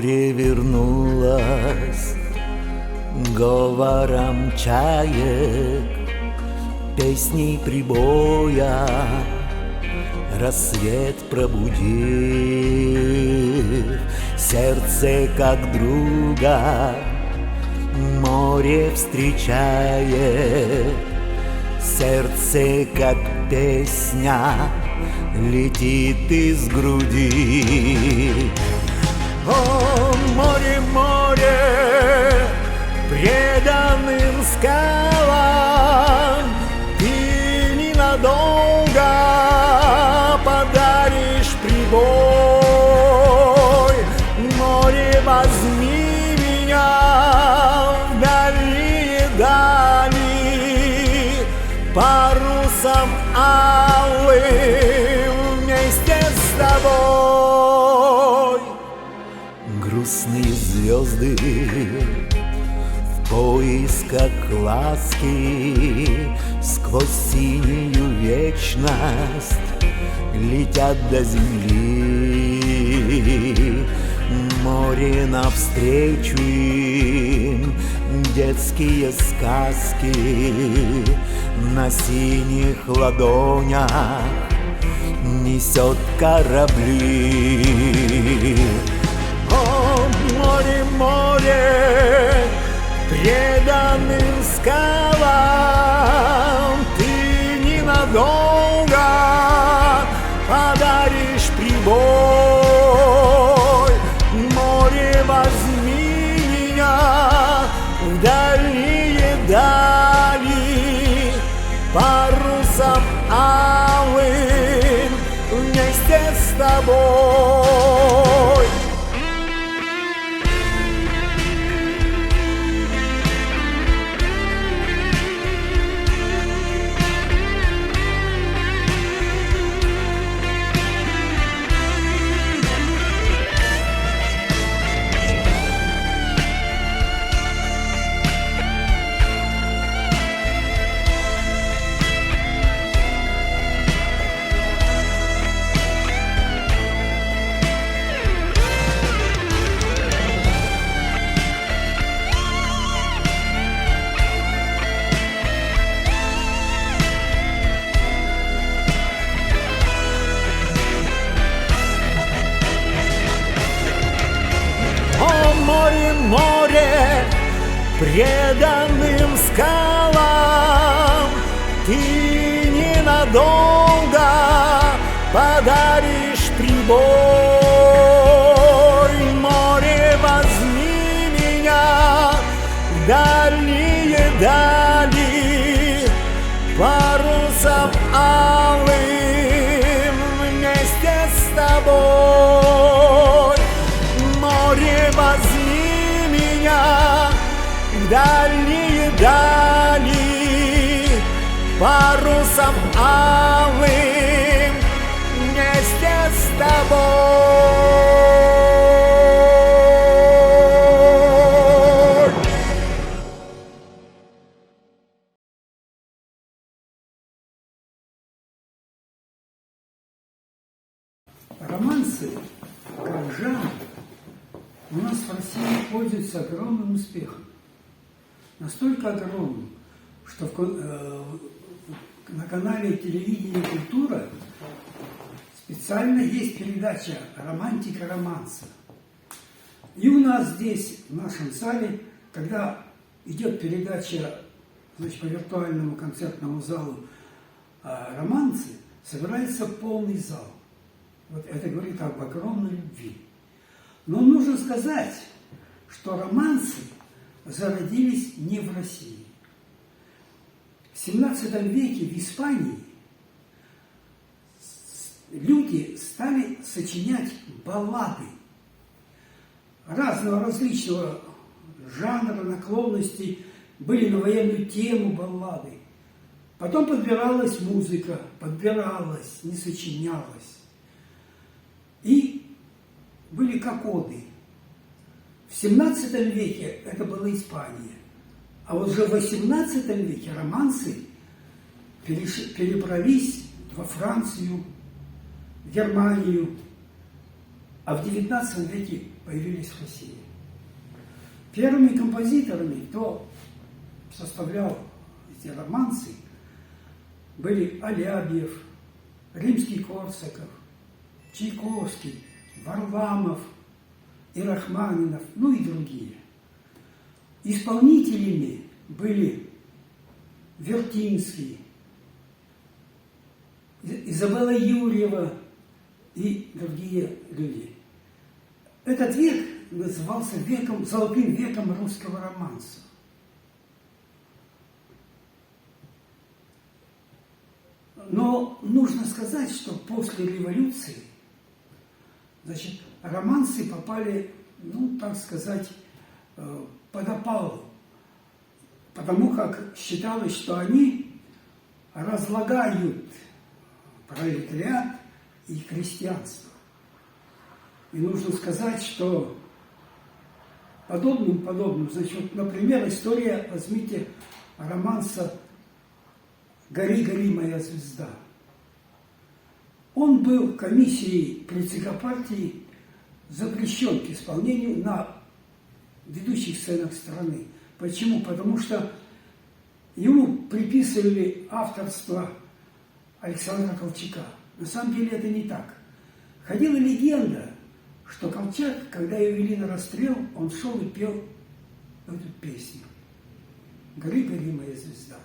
море вернулось говором чаек, песней прибоя, рассвет пробудив, сердце как друга море встречает, сердце как песня летит из груди. О, море, море, преданным скалам ты ненадолго подаришь прибой. Море, возьми меня в дальние дали, парусом алым вместе с тобой. Грустные звезды в поисках ласки сквозь синюю вечность летят до земли. Море навстречу им, детские сказки на синих ладонях несет корабли. О, море, море, преданным скалам ты ненадолго подаришь прибой. Море, возьми меня в дальние дали, парусом алым вместе с тобой. Море, море, преданным скалам ты ненадолго подаришь прибой. Море, возьми меня в дальние дали, парусом алым вместе с тобой. Море, возьми меня в дальние дали, парусом алым вместе с тобой. Романсы, как жанр, у нас в России пользуются огромным успехом. Настолько огромным, что на канале телевидения «Культура» специально есть передача «Романтика романса». И у нас здесь, в нашем зале, когда идет передача, значит, по виртуальному концертному залу «Романсы», собирается полный зал. Вот это говорит об огромной любви. Но нужно сказать, что романсы зародились не в России. В XVII веке в Испании люди стали сочинять баллады разного различного жанра, наклонностей, были на военную тему баллады. Потом подбиралась музыка, не сочинялась. И были как оды. В XVII веке это была Испания. А вот уже в XVIII веке романсы перебрались во Францию, в Германию, а в XIX веке появились в России. Первыми композиторами, кто составлял эти романсы, были Алябьев, Римский-Корсаков, Чайковский, Варламов и Рахманинов, ну и другие. Исполнителями были Вертинский, Изабелла Юрьева и другие люди. Этот век назывался золотым веком русского романса. Но нужно сказать, что после революции, значит, романсы попали, ну, так сказать, под опалу, потому как считалось, что они разлагают пролетариат и крестьянство. И нужно сказать, что подобным, значит, например, история, возьмите, романса «Гори, гори, моя звезда». Он был комиссией при ЦК партии запрещен к исполнению на ведущих сценах страны. Почему? Потому что ему приписывали авторство Александра Колчака. На самом деле это не так. Ходила легенда, что Колчак, когда ее вели на расстрел, он шел и пел эту песню «Гори, гори, моя звезда».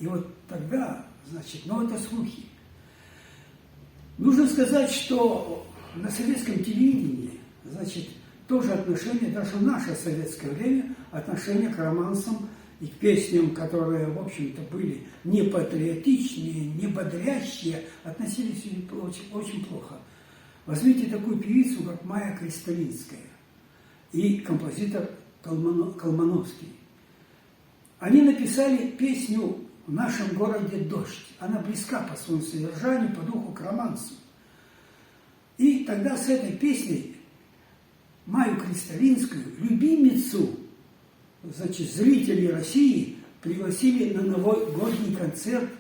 И вот тогда, значит, ну это слухи. Нужно сказать, что на советском телевидении, значит, тоже отношение, даже в наше советское время, отношение к романсам и к песням, которые, в общем-то, были не патриотичные, не бодрящие, относились очень плохо. Возьмите такую певицу, как Майя Кристалинская и композитор Колмановский. Они написали песню «В нашем городе дождь». Она близка по своему содержанию, по духу к романсу. И тогда с этой песней Майю Кристалинскую, любимицу, значит, зрителей России, пригласили на новогодний концерт,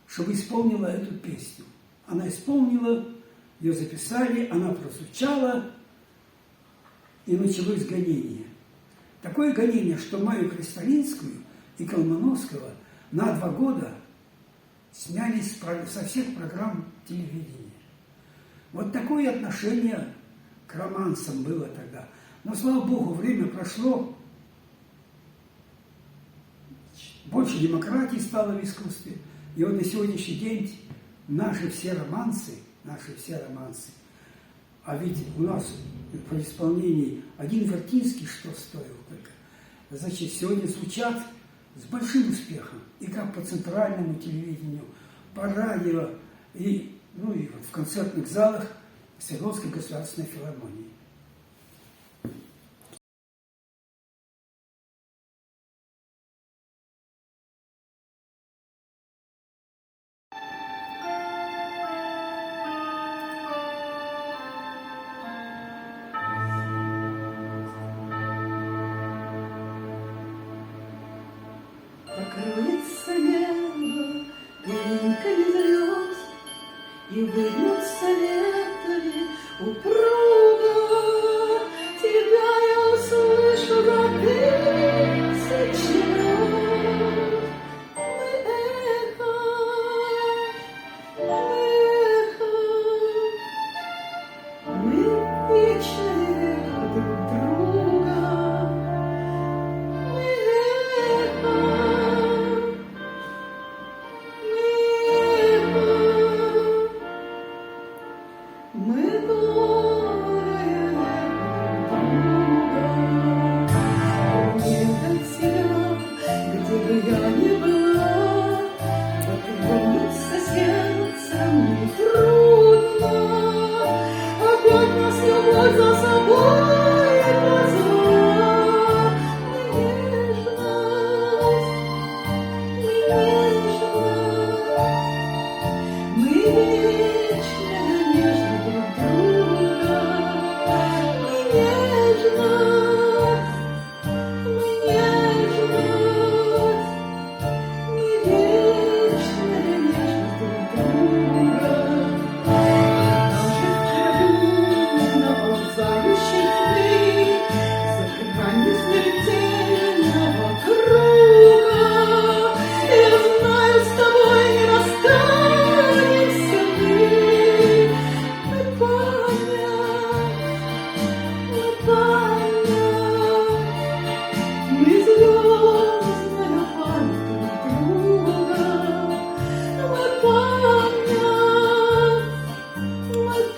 чтобы исполнила эту песню. Она исполнила, ее записали, она прозвучала, и началось гонение. Такое гонение, что Майю Кристалинскую и Колмановского на 2 года сняли со всех программ телевидения. Вот такое отношение к романсам было тогда. Но, слава Богу, время прошло, больше демократии стало в искусстве. И вот на сегодняшний день наши все романсы, а ведь у нас при исполнении один Вертинский что стоил только, значит, сегодня звучат с большим успехом, и как по центральному телевидению, по радио, и, ну, и вот в концертных залах Свердловской государственной филармонии. Покроется небо пылинками звезд, и выгнутся ветви упруго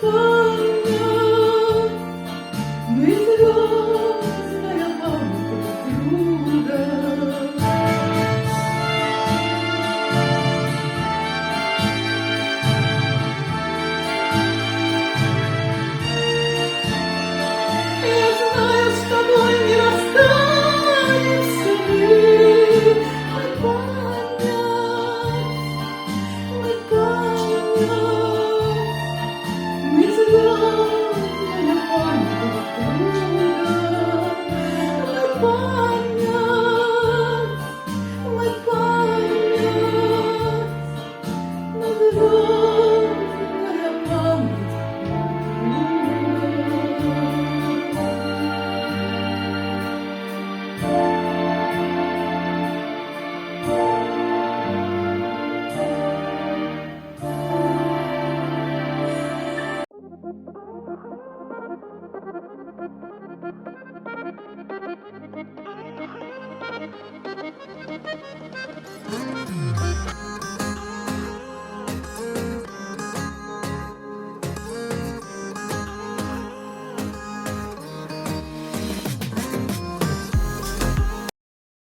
то